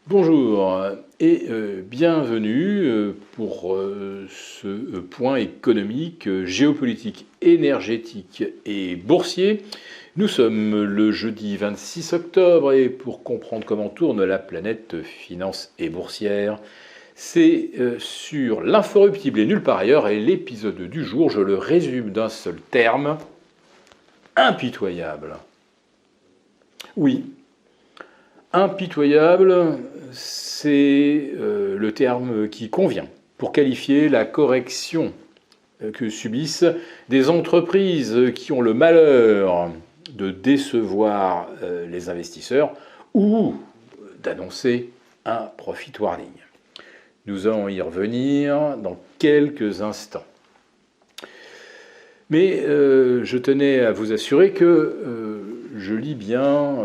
Bonjour et bienvenue pour ce point économique, géopolitique, énergétique et boursier. Nous sommes le jeudi 26 octobre et pour comprendre comment tourne la planète finance et boursière, c'est sur l'inforruptible et nulle part ailleurs et l'épisode du jour, je le résume d'un seul terme, impitoyable. Oui, impitoyable, c'est le terme qui convient pour qualifier la correction que subissent des entreprises qui ont le malheur de décevoir les investisseurs ou d'annoncer un profit warning. Nous allons y revenir dans quelques instants. Mais je tenais à vous assurer que je lis bien,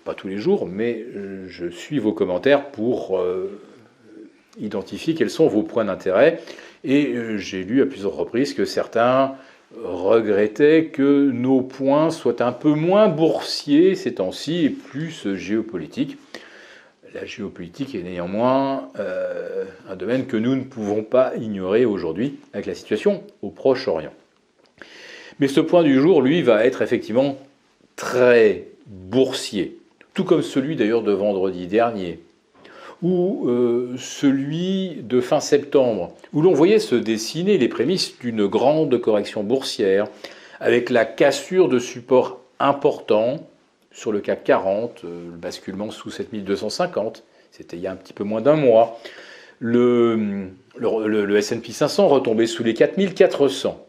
pas tous les jours, mais je suis vos commentaires pour identifier quels sont vos points d'intérêt. Et j'ai lu à plusieurs reprises que certains regrettaient que nos points soient un peu moins boursiers ces temps-ci et plus géopolitiques. La géopolitique est néanmoins un domaine que nous ne pouvons pas ignorer aujourd'hui avec la situation au Proche-Orient. Mais ce point du jour, lui, va être effectivement très boursier, tout comme celui d'ailleurs de vendredi dernier, ou celui de fin septembre, où l'on voyait se dessiner les prémices d'une grande correction boursière, avec la cassure de supports importants sur le CAC 40, le basculement sous 7250, c'était il y a un petit peu moins d'un mois, le S&P 500 retombait sous les 4400.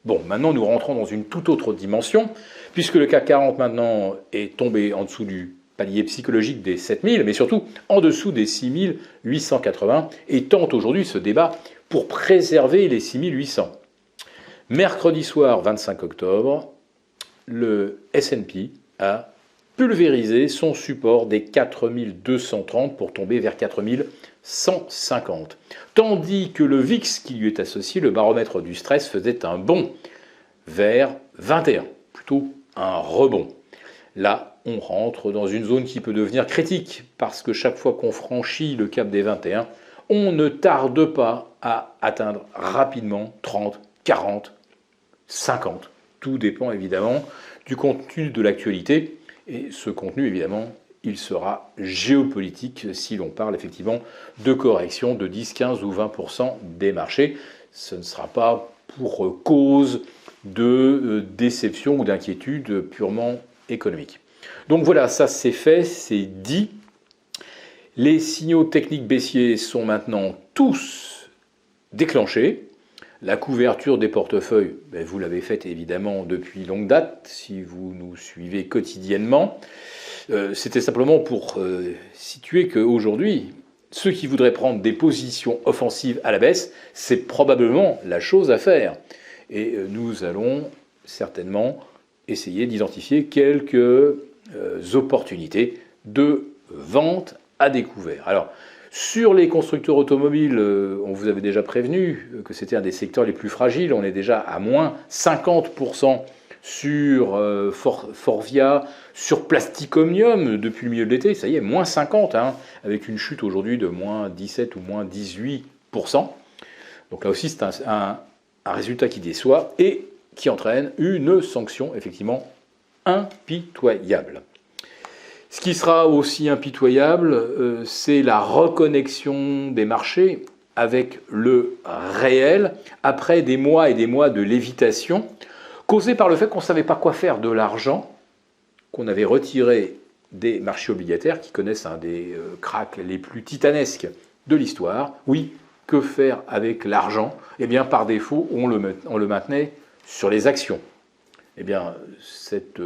Bon, maintenant nous rentrons dans une toute autre dimension, puisque le CAC 40 maintenant est tombé en dessous du palier psychologique des 7000, mais surtout en dessous des 6880, et tente aujourd'hui ce débat pour préserver les 6800. Mercredi soir, 25 octobre, le S&P a pulvérisé son support des 4230 pour tomber vers 4150. Tandis que le VIX qui lui est associé, le baromètre du stress, faisait un bond vers 21, plutôt un rebond. Là, on rentre dans une zone qui peut devenir critique, parce que chaque fois qu'on franchit le cap des 21, on ne tarde pas à atteindre rapidement 30, 40, 50. Tout dépend évidemment du contenu de l'actualité. Et ce contenu, évidemment, il sera géopolitique si l'on parle effectivement de correction de 10, 15 ou 20% des marchés. Ce ne sera pas pour cause de déception ou d'inquiétude purement économique. Donc voilà, ça c'est fait, c'est dit. Les signaux techniques baissiers sont maintenant tous déclenchés. La couverture des portefeuilles, vous l'avez faite évidemment depuis longue date, si vous nous suivez quotidiennement. C'était simplement pour situer qu'aujourd'hui, ceux qui voudraient prendre des positions offensives à la baisse, c'est probablement la chose à faire. Et nous allons certainement essayer d'identifier quelques opportunités de vente à découvert. Alors, sur les constructeurs automobiles, on vous avait déjà prévenu que c'était un des secteurs les plus fragiles. On est déjà à moins 50% sur Forvia, sur Plasticomnium depuis le milieu de l'été. Ça y est, moins 50, avec une chute aujourd'hui de moins 17 ou moins 18%. Donc là aussi, c'est un résultat qui déçoit et qui entraîne une sanction effectivement impitoyable. Ce qui sera aussi impitoyable, c'est la reconnexion des marchés avec le réel, après des mois et des mois de lévitation, causée par le fait qu'on ne savait pas quoi faire de l'argent qu'on avait retiré des marchés obligataires, qui connaissent un des cracks les plus titanesques de l'histoire. Oui, que faire avec l'argent? Eh bien, par défaut, on le maintenait sur les actions. Eh bien, cet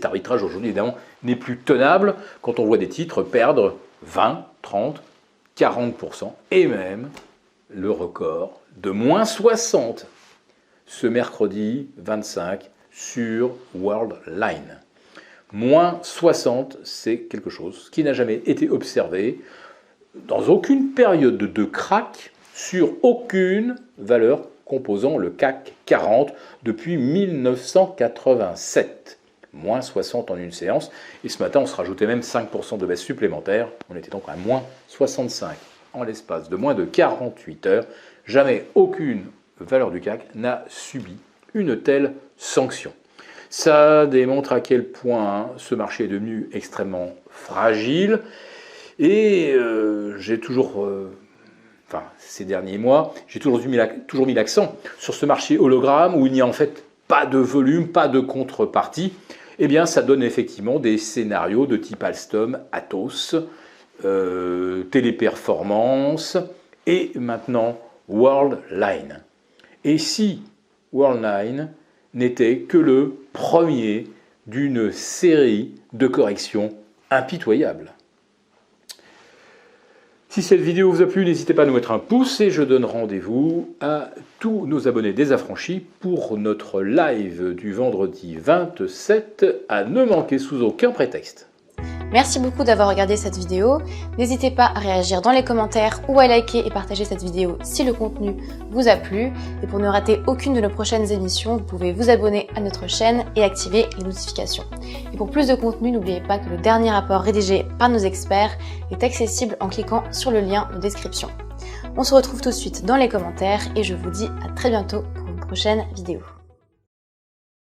arbitrage aujourd'hui, évidemment, n'est plus tenable quand on voit des titres perdre 20, 30, 40%, et même le record de moins 60 ce mercredi 25 sur Worldline. Moins 60, c'est quelque chose qui n'a jamais été observé dans aucune période de krach sur aucune valeur composant le CAC 40 depuis 1987. moins 60 en une séance. Et ce matin, on se rajoutait même 5% de baisse supplémentaire. On était donc à moins 65 en l'espace de moins de 48 heures. Jamais aucune valeur du CAC n'a subi une telle sanction. Ça démontre à quel point ce marché est devenu extrêmement fragile. Et j'ai toujours, ces derniers mois, j'ai toujours mis l'accent sur ce marché hologramme où il n'y a en fait pas de volume, pas de contrepartie. Eh bien, ça donne effectivement des scénarios de type Alstom, Atos, Téléperformance et maintenant Worldline. Et si Worldline n'était que le premier d'une série de corrections impitoyables. Si cette vidéo vous a plu, n'hésitez pas à nous mettre un pouce et je donne rendez-vous à tous nos abonnés désaffranchis pour notre live du vendredi 27 à ne manquer sous aucun prétexte. Merci beaucoup d'avoir regardé cette vidéo. N'hésitez pas à réagir dans les commentaires ou à liker et partager cette vidéo si le contenu vous a plu. Et pour ne rater aucune de nos prochaines émissions, vous pouvez vous abonner à notre chaîne et activer les notifications. Et pour plus de contenu, n'oubliez pas que le dernier rapport rédigé par nos experts est accessible en cliquant sur le lien de description. On se retrouve tout de suite dans les commentaires et je vous dis à très bientôt pour une prochaine vidéo.